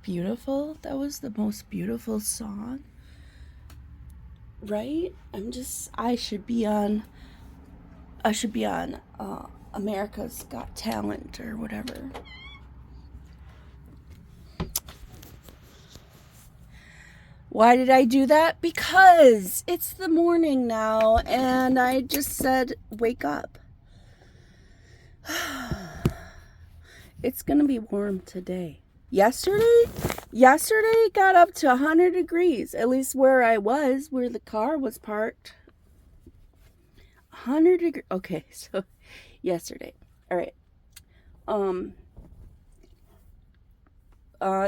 beautiful? That was the most beautiful song. Right? I should be on America's Got Talent or whatever. Why did I do that? Because it's the morning now and I just said, wake up. It's gonna be warm today. Yesterday got up to 100 degrees, at least where I was, where the car was parked. 100 degrees. Okay, so yesterday. All right.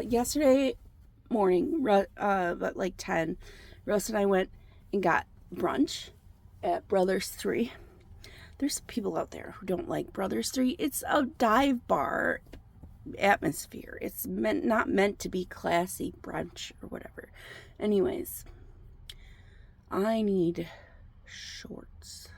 Yesterday morning, about like 10, Russ and I went and got brunch at Brothers 3. There's people out there who don't like Brothers 3. It's a dive bar atmosphere. It's not meant to be classy brunch or whatever. Anyways, I need shorts.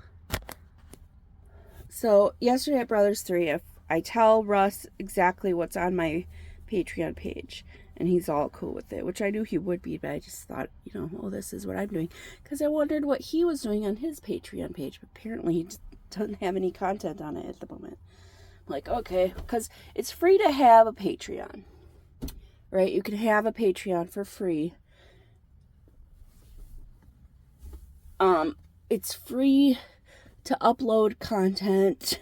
So yesterday at Brothers 3, I tell Russ exactly what's on my Patreon page, and he's all cool with it, which I knew he would be, but I just thought, oh, this is what I'm doing, because I wondered what he was doing on his Patreon page, but apparently he doesn't have any content on it at the moment. I'm like, okay, because it's free to have a Patreon, right? You can have a Patreon for free. It's free to upload content.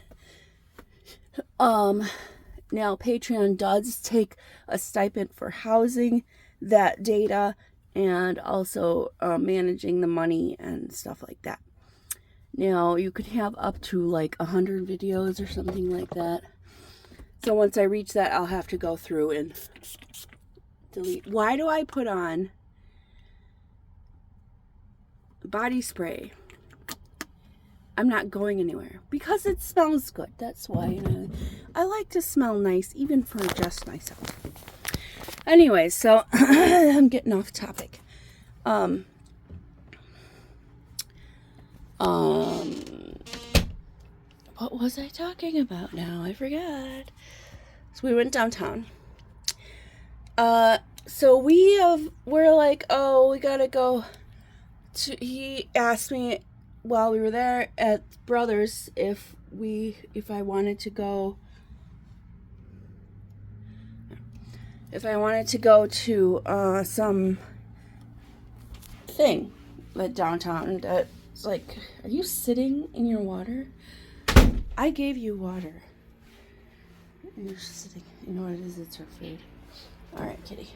Now Patreon does take a stipend for housing that data and also managing the money and stuff like that. Now you could have up to like 100 videos or something like that. So once I reach that, I'll have to go through and delete. Why do I put on body spray? I'm not going anywhere because it smells good. That's why. I like to smell nice, even for just myself. Anyway, so I'm getting off topic. What was I talking about now? I forgot. So we went downtown. So we're like, oh, we gotta go to. He asked me while we were there at Brothers if I wanted to go to some thing at downtown that's like, are you sitting in your water? I gave you water and you're just sitting. You know what it is? It's her food. All right, kitty.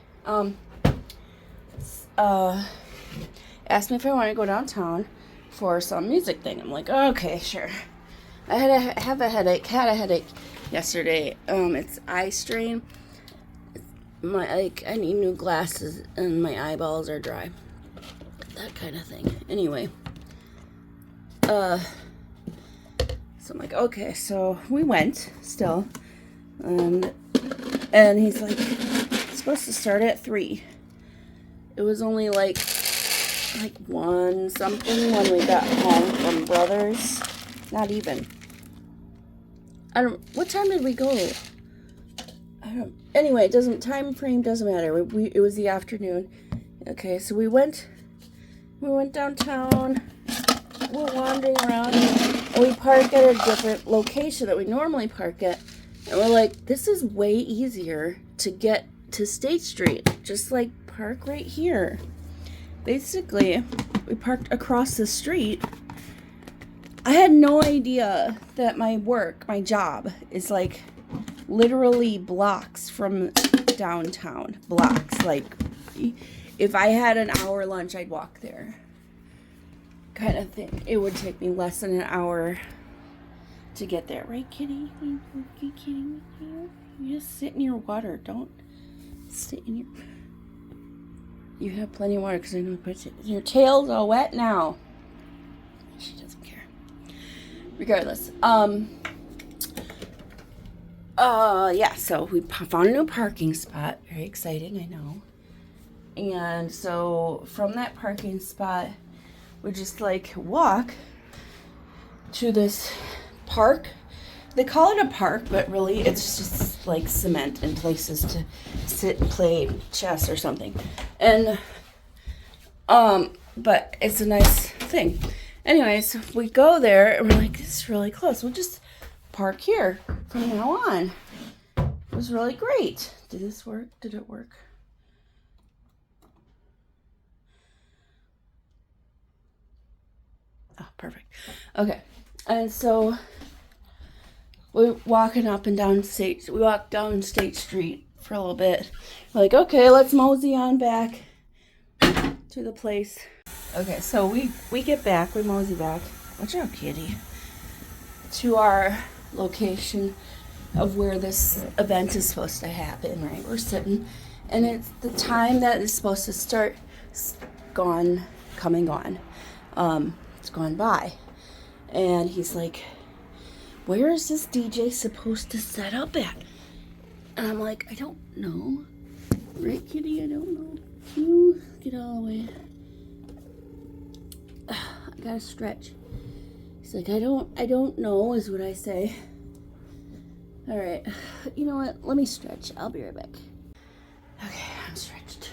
Asked me if I wanted to go downtown for some music thing. I'm like, okay, sure. I had a headache yesterday. It's eye strain. I need new glasses and my eyeballs are dry. That kind of thing. Anyway. So I'm like, okay, so we went still. And he's like, it's supposed to start at 3. It was only like 1 something when we got home from Brothers. Not even. What time did we go? Anyway, time frame doesn't matter. It was the afternoon. Okay, so we went downtown. We're wandering around, and we park at a different location that we normally park at. And we're like, this is way easier to get to State Street. Just like park right here. Basically, we parked across the street. I had no idea that my job is like literally blocks from downtown. Blocks. Like, if I had an hour lunch, I'd walk there. Kind of thing. It would take me less than an hour to get there. Right, kitty? Are you kidding me? You just sit in your water. Don't sit in your... You have plenty of water because I know your tail's all wet now. She doesn't care. Regardless. Yeah, so we found a new parking spot. Very exciting, I know. And so from that parking spot, we just like walk to this park they call it a park, but really it's just like cement and places to sit and play chess or something. And but it's a nice thing. Anyways, we go there and we're like, this is really close. We'll just park here from now on. It was really great. Did this work? Did it work? Oh, perfect. Okay. And so we're walking up and down State. We walked down State Street for a little bit. We're like, okay, let's mosey on back to the place. Okay, so we get back, we mosey back. Watch out, kitty. To our location of where this event is supposed to happen, right? We're sitting, and it's the time that it's supposed to start. It's gone, come and gone. It's gone by. And he's like, where is this DJ supposed to set up at? And I'm like, I don't know. Right, kitty? I don't know. Can you get all the way? I gotta stretch. He's like, I don't know, is what I say. All right. You know what? Let me stretch. I'll be right back. Okay, I'm stretched.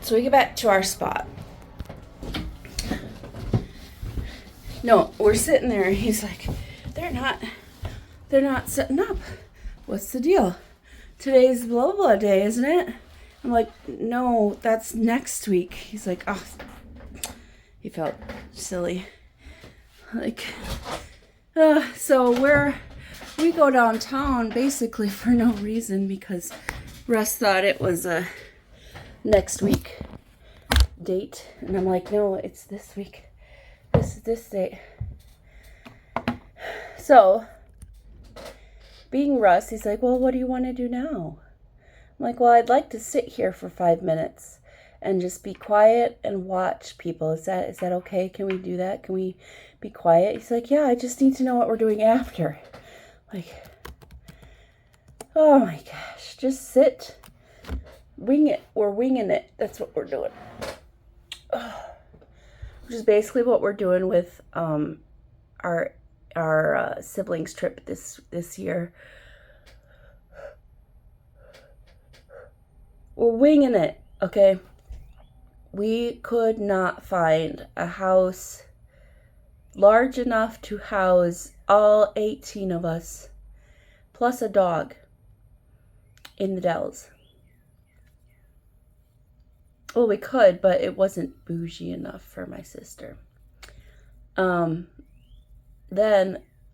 So we get back to our spot. No, we're sitting there. He's like, they're not setting up. What's the deal? Today's blah blah day, isn't it? I'm like, no, that's next week. He's like, oh, he felt silly. Like, so we go downtown basically for no reason because Russ thought it was a next week date. And I'm like, no, it's this week. This is this date. So, being Russ, he's like, well, what do you want to do now? I'm like, well, I'd like to sit here for 5 minutes and just be quiet and watch people. Is that okay? Can we do that? Can we be quiet? He's like, yeah, I just need to know what we're doing after. Like, oh my gosh, just sit, wing it. We're winging it. That's what we're doing. Which is basically what we're doing with our siblings trip this year. We're winging it, okay? We could not find a house large enough to house all 18 of us, plus a dog, in the Dells. Well, we could, but it wasn't bougie enough for my sister. Then,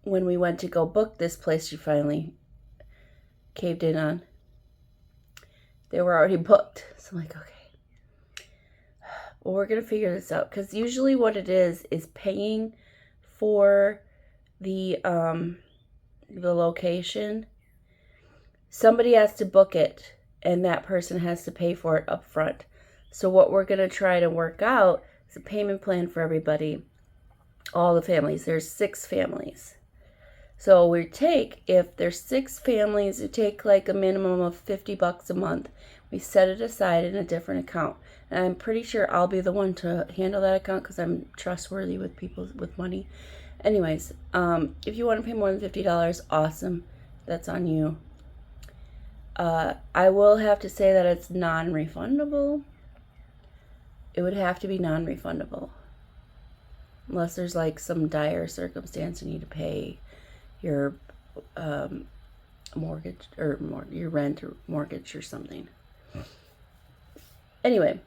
when we went to go book this place she finally caved in on, they were already booked. So I'm like, okay. Well, we're going to figure this out. Because usually what it is paying for the location. Somebody has to book it, and that person has to pay for it up front. So what we're going to try to work out is a payment plan for everybody. All the families. There's 6 families. So if there's 6 families, we take like a minimum of $50 a month. We set it aside in a different account. And I'm pretty sure I'll be the one to handle that account because I'm trustworthy with people with money. Anyways, if you want to pay more than $50, awesome. That's on you. I will have to say that it's non-refundable. It would have to be non-refundable. Unless there's like some dire circumstance you need to pay your mortgage or your rent or mortgage or something. Anyway,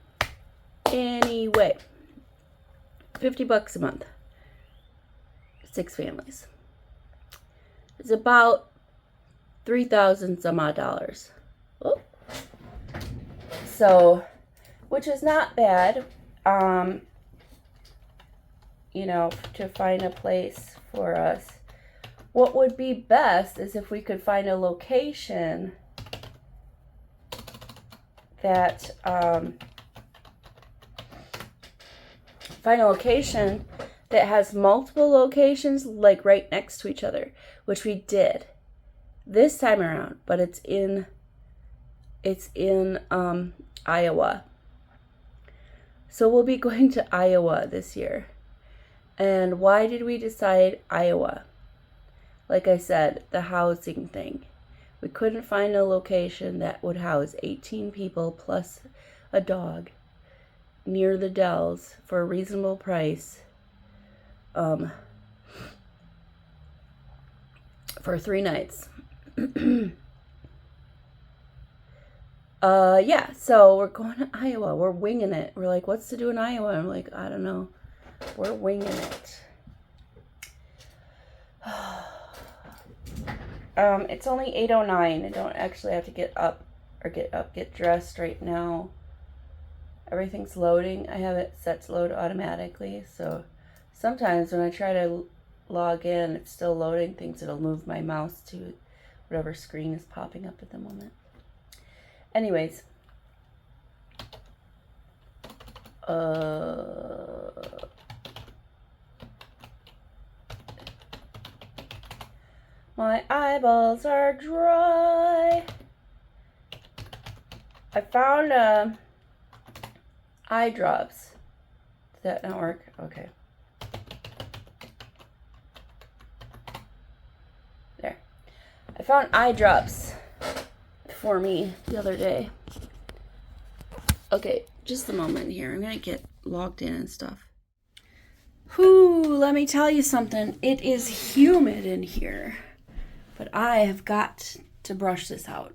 $50 a month, 6 families. It's about $3,000 some odd dollars. Oh. So, which is not bad. To find a place for us. What would be best is if we could find a location that has multiple locations like right next to each other, which we did this time around, but it's in Iowa. So we'll be going to Iowa this year. And why did we decide Iowa? Like I said, the housing thing. We couldn't find a location that would house 18 people plus a dog near the Dells for a reasonable price for 3 nights. Yeah, so we're going to Iowa. We're winging it. We're like, what's to do in Iowa? I'm like, I don't know. We're winging it. It's only 8:09. I don't actually have to get dressed right now. Everything's loading. I have it set to load automatically, so sometimes when I try to log in, it's still loading things. It'll move my mouse to whatever screen is popping up at the moment. Anyways, my eyeballs are dry. I found eye drops. Did that not work? Okay. There. I found eye drops for me the other day. Okay, just a moment here. I'm gonna get logged in and stuff. Whew, let me tell you something. It is humid in here, but I have got to brush this out.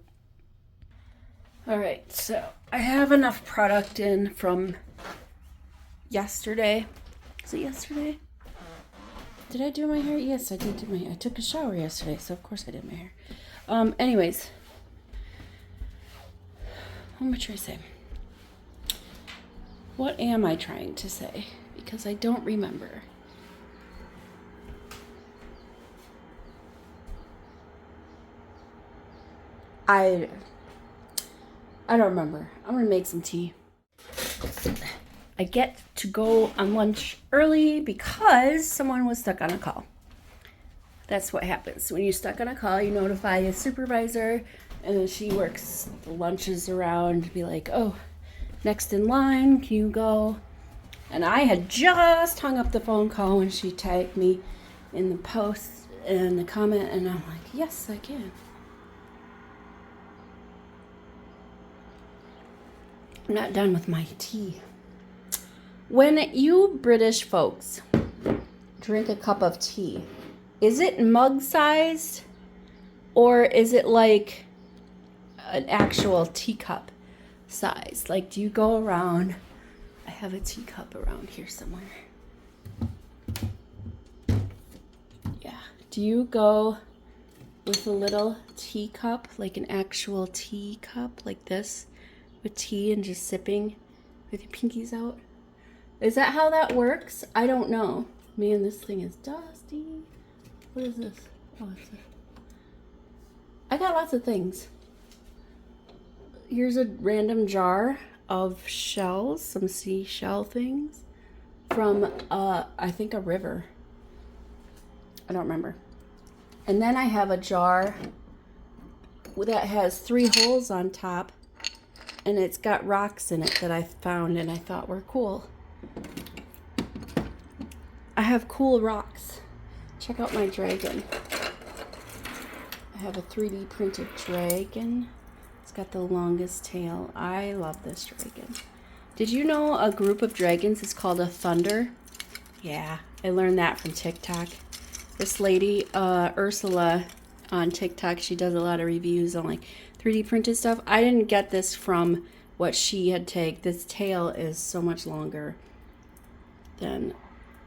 All right, so I have enough product in from yesterday. Was it yesterday? Did I do my hair? Yes, I did do my hair. I took a shower yesterday, so of course I did my hair. Anyways, what am I trying to say? What am I trying to say? Because I don't remember. I don't remember. I'm gonna make some tea. I get to go on lunch early because someone was stuck on a call. That's what happens. When you're stuck on a call, you notify a supervisor, and then she works the lunches around to be like, oh, next in line, can you go? And I had just hung up the phone call when she tagged me in the post and the comment, and I'm like, yes, I can. I'm not done with my tea. When you British folks drink a cup of tea, is it mug-sized or is it like an actual teacup size? Like, do you go around? I have a teacup around here somewhere. Yeah. Do you go with a little teacup, like an actual teacup like this, with tea and just sipping with your pinkies out? Is that how that works? I don't know. Man, this thing is dusty. What is this? Oh, it's this. I got lots of things. Here's a random jar of shells, some seashell things from, I think a river. I don't remember. And then I have a jar that has 3 holes on top, and it's got rocks in it that I found and I thought were cool. I have cool rocks. Check out my dragon. I have a 3D printed dragon. It's got the longest tail. I love this dragon. Did you know a group of dragons is called a thunder? Yeah, I learned that from TikTok. This lady, Ursula, on TikTok, she does a lot of reviews on like 3D printed stuff. I didn't get this from what she had tagged. This tail is so much longer than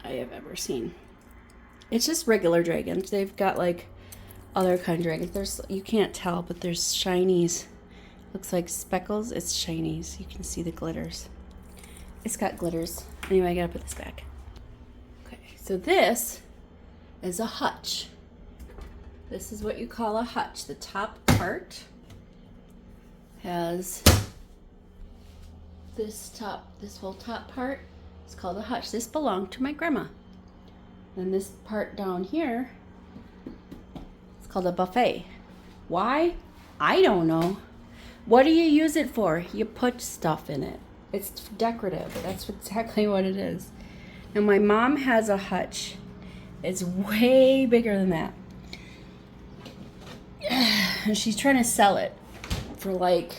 I have ever seen. It's just regular dragons. They've got like other kind of dragons. There's, you can't tell, but there's shinies. Looks like speckles. It's shinies. You can see the glitters. It's got glitters. Anyway, I gotta put this back. Okay, so this is a hutch. This is what you call a hutch. The top part has this whole top part. It's called a hutch. This belonged to my grandma. And this part down here, it's called a buffet. Why? I don't know. What do you use it for? You put stuff in it. It's decorative. That's exactly what it is. And my mom has a hutch. It's way bigger than that. And she's trying to sell it for like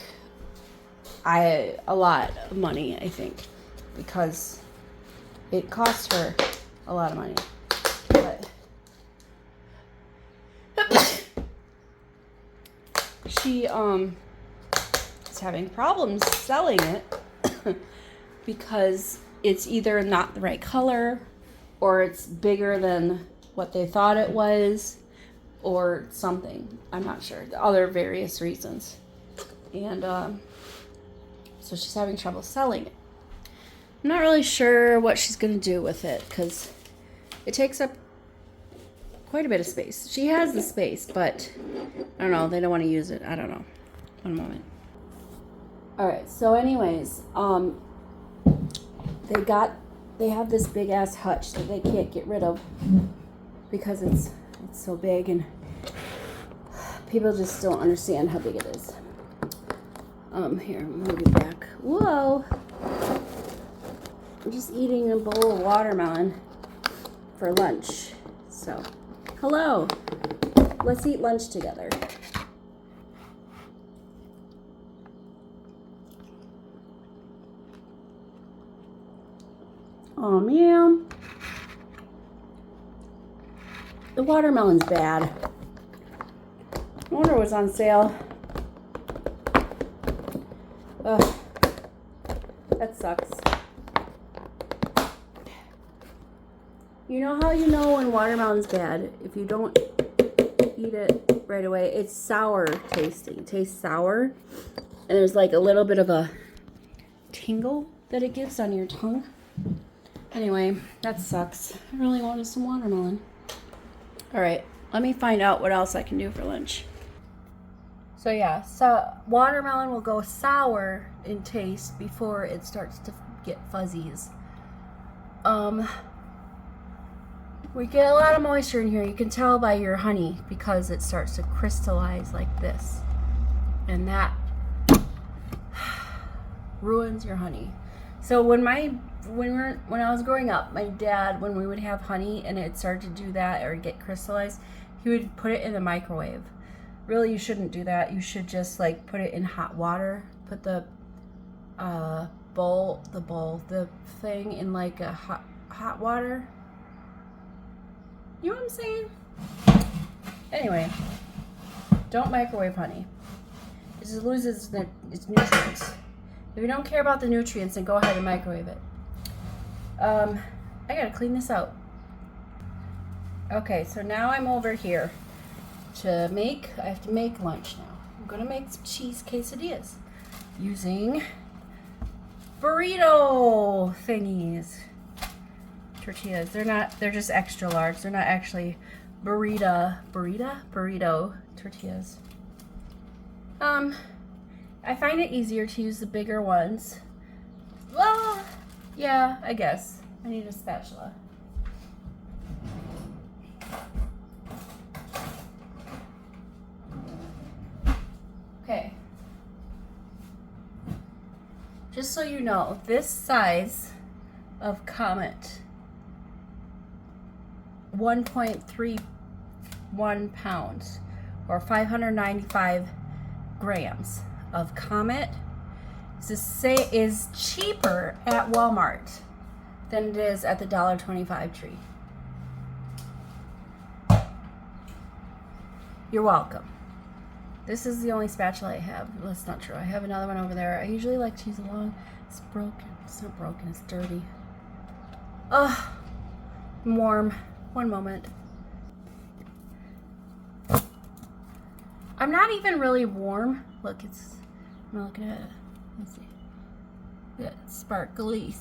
a lot of money, I think, because it costs her a lot of money. But she is having problems selling it because it's either not the right color, or it's bigger than what they thought it was, or something. I'm not sure. The other various reasons. And so she's having trouble selling it. I'm not really sure what she's going to do with it because it takes up quite a bit of space. She has the space, but I don't know. They don't want to use it. I don't know. One moment. All right. So anyways, they have this big ass hutch that they can't get rid of because it's so big, and people just don't understand how big it is. Here, move it back. Whoa! I'm just eating a bowl of watermelon for lunch. So, hello. Let's eat lunch together. Oh man. The watermelon's bad. I wonder what's on sale. Ugh. That sucks. You know how you know when watermelon's bad? If you don't eat it right away, it's sour tasting. It tastes sour. And there's like a little bit of a tingle that it gives on your tongue. Anyway, that sucks. I really wanted some watermelon. All right, let me find out what else I can do for lunch. So yeah, so watermelon will go sour in taste before it starts to get fuzzies. We get a lot of moisture in here. You can tell by your honey because it starts to crystallize like this. And that ruins your honey. So when I was growing up, my dad, when we would have honey and it started to do that or get crystallized, he would put it in the microwave. Really, you shouldn't do that. You should just like put it in hot water. Put the thing in like a hot water. You know what I'm saying? Anyway, don't microwave honey. It just loses its nutrients. If you don't care about the nutrients, then go ahead and microwave it. I gotta clean this out. Okay, so now I'm over here I have to make lunch now. I'm gonna make some cheese quesadillas using burrito thingies. Tortillas. They're just extra large. They're not actually burrito tortillas. I find it easier to use the bigger ones. Well, yeah, I guess. I need a spatula. Okay. Just so you know, this size of Comet, 1.31 pounds, or 595 grams of Comet is cheaper at Walmart than it is at the $1.25 tree. You're welcome. This is the only spatula I have. That's not true. I have another one over there. I usually like to use a long. It's broken. It's not broken. It's dirty. Ugh. I'm warm. One moment. I'm not even really warm. Look, I'm looking at it. Let's see. Yeah, sparkly.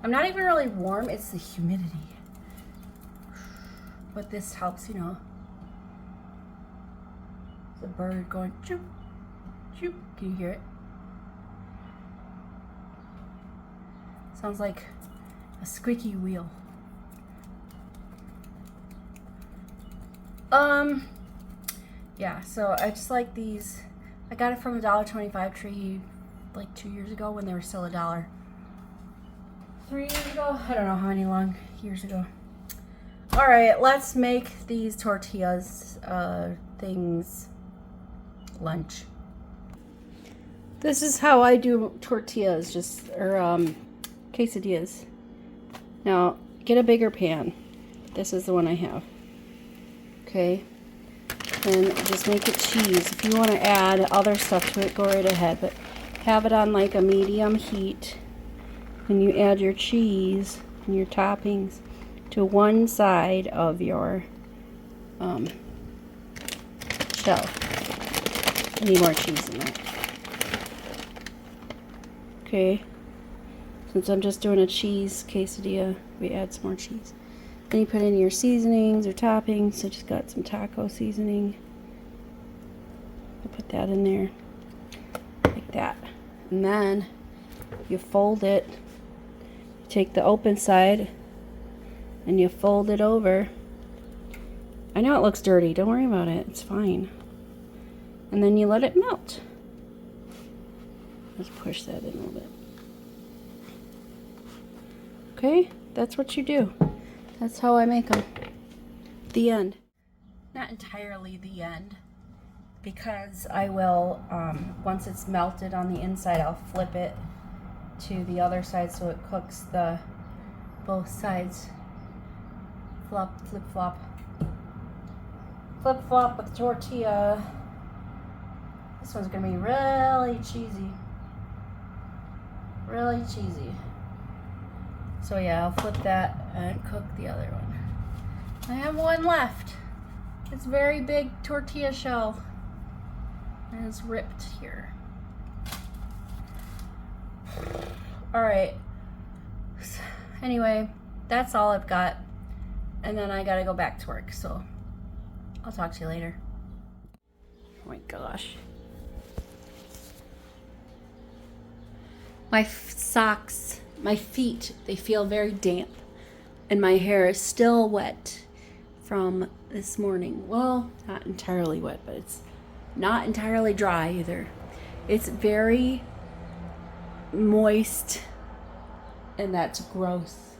I'm not even really warm. It's the humidity. But this helps, you know. The bird going choop, choop. Can you hear it? Sounds like a squeaky wheel. Yeah, so I just like these. I got it from the $1.25 tree like 2 years ago when they were still $1. 3 years ago? I don't know how many long years ago. All right, let's make these tortillas things lunch. This is how I do tortillas, quesadillas. Now, get a bigger pan. This is the one I have. Okay. And just make it cheese. If you want to add other stuff to it, go right ahead. But have it on like a medium heat. And you add your cheese and your toppings to one side of your shell. I need more cheese in that. Okay. Since I'm just doing a cheese quesadilla, we add some more cheese. Then you put in your seasonings or toppings. I just got some taco seasoning. I'll put that in there. Like that. And then you fold it. You take the open side and you fold it over. I know it looks dirty. Don't worry about it. It's fine. And then you let it melt. Let's push that in a little bit. Okay, that's what you do. That's how I make them. The end. Not entirely the end, because I will, once it's melted on the inside, I'll flip it to the other side so it cooks both sides. Flip, flop. Flip, flop with the tortilla. This one's gonna be really cheesy. Really cheesy. So yeah, I'll flip that and cook the other one. I have one left. It's a very big tortilla shell. And it's ripped here. Alright. Anyway, that's all I've got. And then I gotta go back to work, so I'll talk to you later. Oh my gosh. My socks, my feet, they feel very damp. And my hair is still wet from this morning. Well, not entirely wet, but it's not entirely dry either. It's very moist, and that's gross.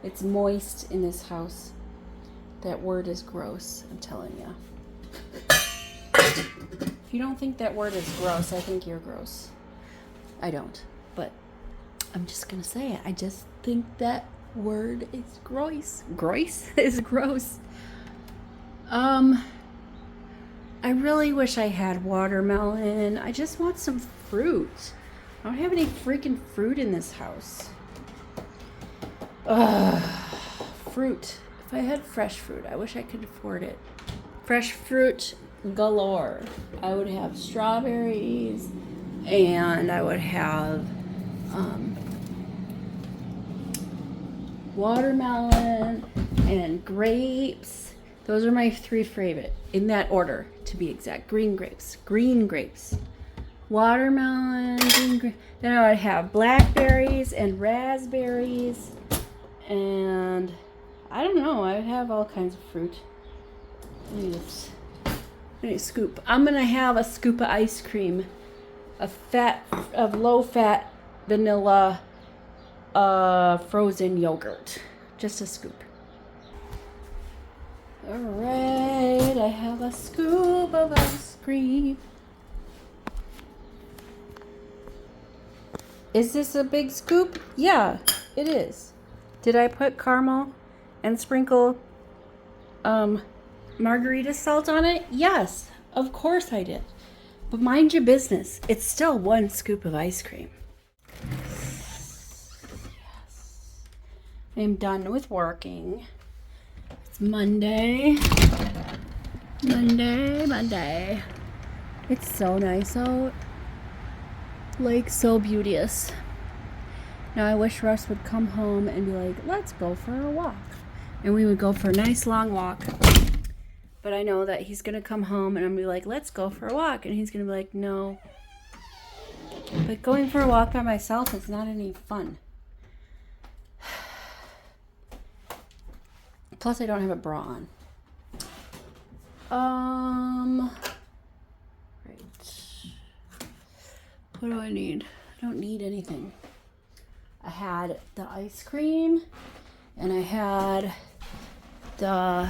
It's moist in this house. That word is gross, I'm telling you. If you don't think that word is gross, I think you're gross. I don't, but I'm just gonna say it. I just think that word is gross. Gross is gross. I really wish I had watermelon. I just want some fruit. I don't have any freaking fruit in this house. Fruit. If I had fresh fruit, I wish I could afford it. Fresh fruit galore. I would have strawberries, and I would have watermelon and grapes. Those are my 3 favorite, in that order, to be exact. Green grapes, watermelon, green grapes. Then I would have blackberries and raspberries, and I don't know, I would have all kinds of fruit. I need a scoop. I'm gonna have a scoop of ice cream, of low-fat vanilla frozen yogurt. Just a scoop. Alright, I have a scoop of ice cream. Is this a big scoop? Yeah, it is. Did I put caramel and sprinkle margarita salt on it? Yes, of course I did. But mind your business, it's still 1 scoop of ice cream. Yes. I'm done with working. It's Monday. Monday. It's so nice out. Like, so beauteous. Now I wish Russ would come home and be like, let's go for a walk. And we would go for a nice long walk. But I know that he's going to come home and I'm going to be like, let's go for a walk. And he's going to be like, no. But going for a walk by myself is not any fun. Plus I don't have a bra on. Right. What do I need? I don't need anything. I I had the ice cream, and I had the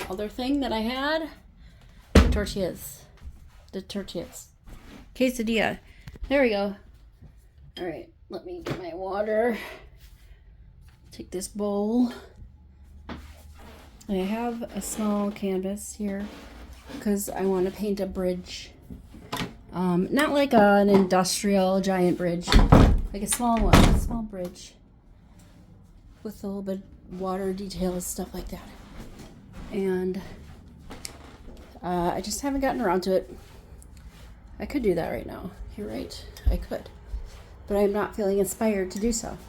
other thing that I had, the tortillas. Quesadilla. There we go. All right, let me get my water. Take this bowl. I have a small canvas here because I want to paint a bridge. Not like an industrial giant bridge, like a small one, a small bridge with a little bit of water details, stuff like that. And I just haven't gotten around to it. I could do that right now. You're right, I could. But I'm not feeling inspired to do so.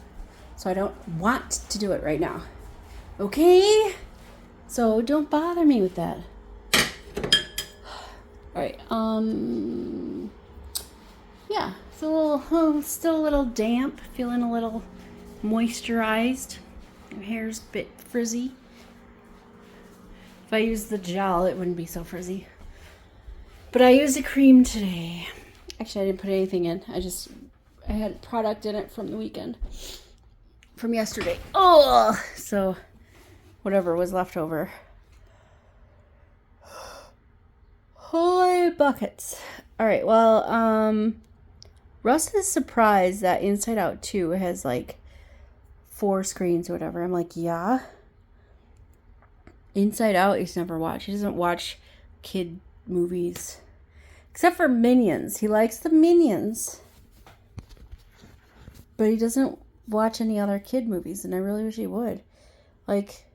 So I don't want to do it right now. Okay? So don't bother me with that. Alright, yeah, it's a little, still a little damp, feeling a little moisturized. My hair's a bit frizzy. If I used the gel, it wouldn't be so frizzy. But I used a cream today. Actually, I didn't put anything in. I had product in it from the weekend. From yesterday. Oh! So, whatever was left over. Holy buckets. Alright, well, Russ is surprised that Inside Out 2 has like 4 screens or whatever. I'm like, yeah. Inside Out he's never watched. He doesn't watch kid movies. Except for Minions. He likes the Minions. But he doesn't watch any other kid movies, and I really wish he would. Like,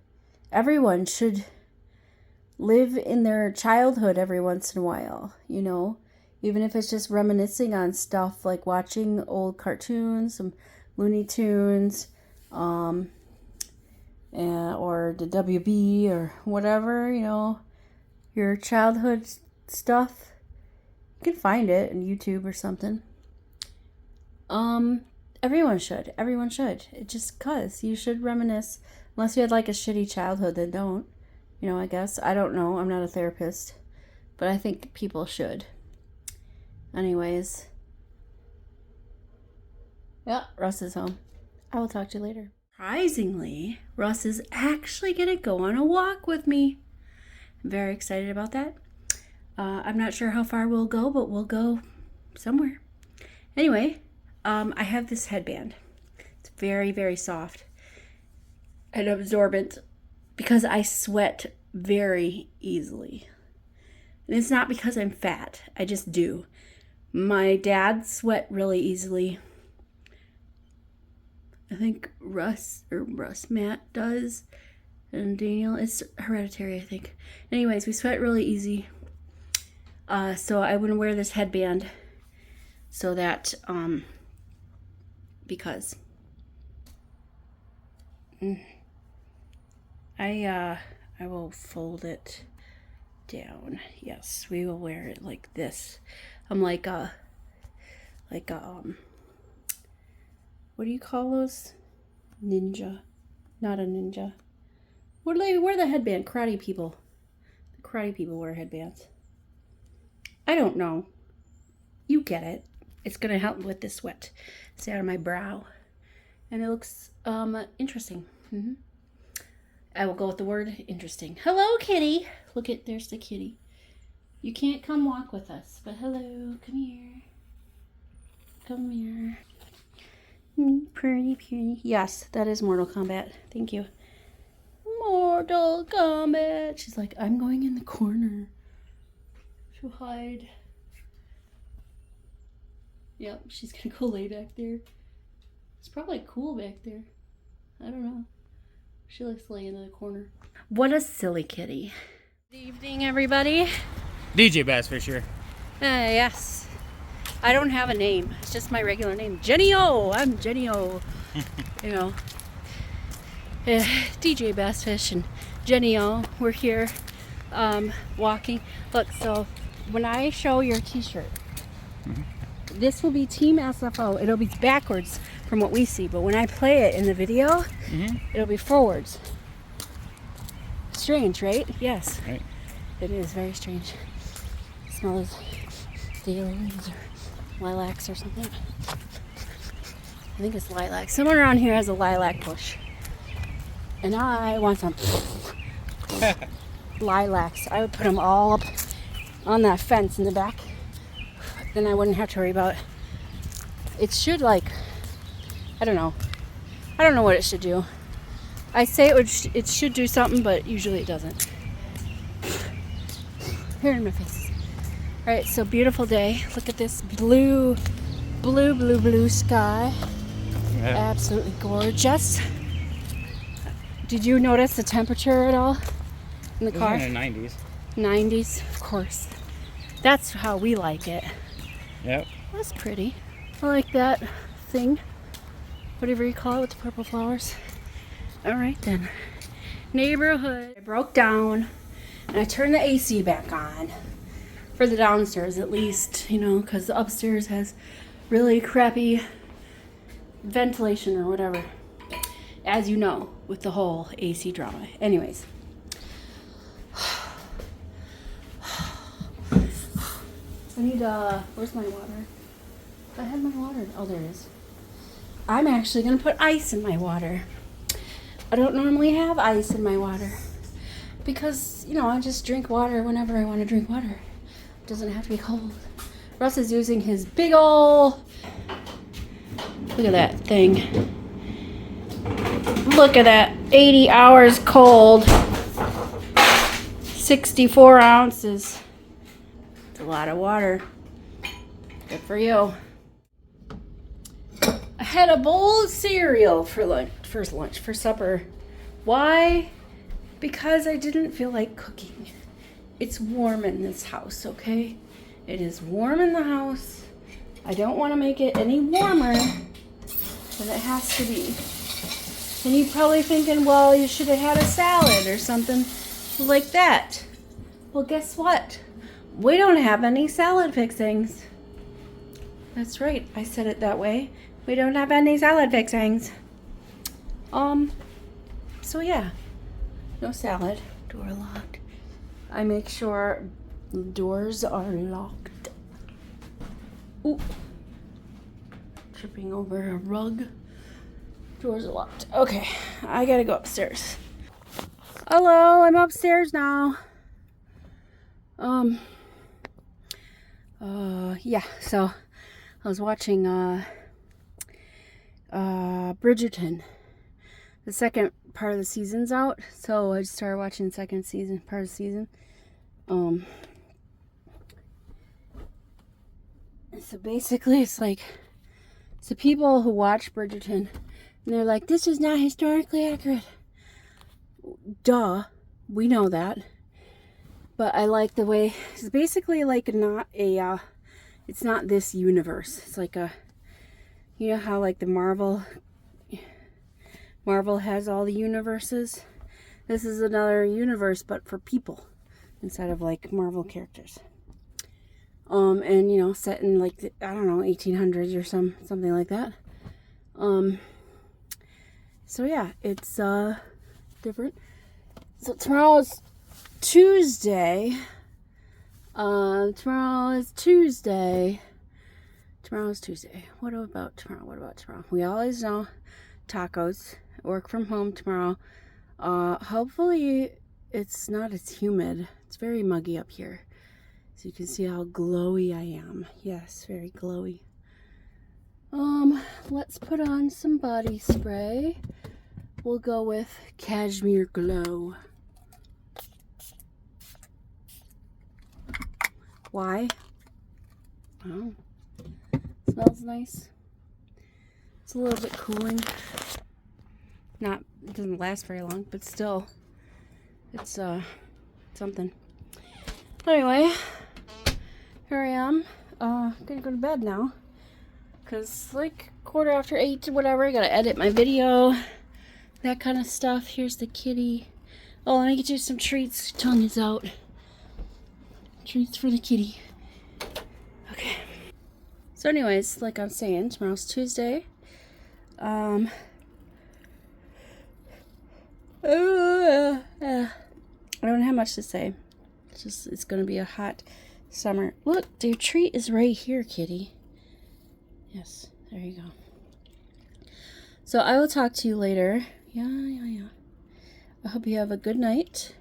everyone should live in their childhood every once in a while, you know? Even if it's just reminiscing on stuff, like watching old cartoons, some Looney Tunes, or the WB, or whatever, you know, your childhood stuff. You can find it on YouTube or something. Everyone should. Everyone should. It just cause you should reminisce. Unless you had like a shitty childhood, then don't. You know, I guess. I don't know. I'm not a therapist. But I think people should. Anyways. Yeah, Russ is home. I will talk to you later. Surprisingly, Russ is actually going to go on a walk with me. I'm very excited about that. I'm not sure how far we'll go, but we'll go somewhere. Anyway, I have this headband. It's very, very soft and absorbent because I sweat very easily. And it's not because I'm fat. I just do. My dad sweat really easily. I think Matt does. And Daniel, it's hereditary, I think. Anyways, we sweat really easy. So I wouldn't wear this headband so that, because I will fold it down. Yes, we will wear it like this. I'm like a what do you call those? Ninja. Not a ninja. What do they wear the headband? Karate people. The karate people wear headbands. I don't know. You get it. It's going to help with the sweat. Stay out of my brow. And it looks interesting. Mm-hmm. I will go with the word interesting. Hello, kitty. Look at, there's the kitty. You can't come walk with us, but hello, come here. Come here. Pretty. Yes, that is Mortal Kombat. Thank you. Mortal Kombat. She's like, I'm going in the corner to hide. Yep, she's gonna go lay back there. It's probably cool back there. I don't know. She likes laying in the corner. What a silly kitty. Good evening, everybody. DJ Bass Fisher. Yes. I don't have a name. It's just my regular name. Jenny O. I'm Jenny O. You know. DJ Bassfish and Jenny O. We're here walking. Look, so when I show your t-shirt, this will be Team SFO. It'll be backwards from what we see, but when I play it in the video, it'll be forwards. Strange, right? Yes. Right. It is very strange. It smells the laser. lilacs or something. I think it's lilac. Someone around here has a lilac bush. And I want some lilacs. I would put them all up on that fence in the back. Then I wouldn't have to worry about it. It should, like, I don't know. I don't know what it should do. I say it should do something, but usually it doesn't. Here in my face. Alright, so beautiful day. Look at this blue sky. Yeah. Absolutely gorgeous. Did you notice the temperature at all in the car? In the 90s. 90s, of course. That's how we like it. Yep. That's pretty. I like that thing. Whatever you call it with the purple flowers. Alright then. Neighborhood. I broke down and I turned the AC back on. For the downstairs at least, you know, because the upstairs has really crappy ventilation or whatever. As you know, with the whole AC drama. Anyways. I need, where's my water? I had my water. Oh, there it is. I'm actually going to put ice in my water. I don't normally have ice in my water. Because, you know, I just drink water whenever I want to drink water. It doesn't have to be cold. Russ is using his big ol'... Look at that thing. Look at that. 80 hours cold. 64 ounces. It's a lot of water. Good for you. I had a bowl of cereal for supper. Why? Because I didn't feel like cooking. It's warm in this house, okay? It is warm in the house. I don't want to make it any warmer than it has to be. And you're probably thinking, well, you should have had a salad or something like that. Well, guess what? We don't have any salad fixings. That's right, I said it that way. We don't have any salad fixings. So yeah, no salad. Door locked. I make sure the doors are locked. Ooh. Tripping over a rug. Doors are locked. Okay, I gotta go upstairs. Hello, I'm upstairs now. Yeah, so I was watching, Bridgerton. The second part of the season's out, so I just started watching the second part of the season. So basically it's like, so people who watch Bridgerton, and they're like, this is not historically accurate. Duh, we know that. But I like the way, it's basically like not a, it's not this universe. It's like a, you know how like the Marvel has all the universes? This is another universe, but for people, instead of like Marvel characters. And you know, set in like, the, I don't know, 1800s or something like that. So yeah, it's, different. So tomorrow's Tuesday. Tomorrow is Tuesday. Tomorrow's Tuesday. What about tomorrow? We always know tacos. Work from home tomorrow. Hopefully it's not as humid. It's very muggy up here. So you can see how glowy I am. Yes, very glowy. Let's put on some body spray. We'll go with Cashmere Glow. Why? Oh, smells nice. It's a little bit cooling. It doesn't last very long, but still, it's something. Anyway, here I am. Gonna go to bed now, cause like 8:15 or whatever. I gotta edit my video, that kind of stuff. Here's the kitty. Oh, let me get you some treats. Tongue is out. Treats for the kitty. Okay. So anyways, like I'm saying, tomorrow's Tuesday. I don't have much to say. It's gonna be a hot summer. Look, your treat is right here, kitty. Yes, there you go. So I will talk to you later. Yeah. I hope you have a good night,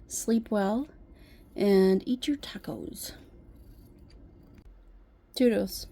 sleep well, and eat your tacos. Toodles.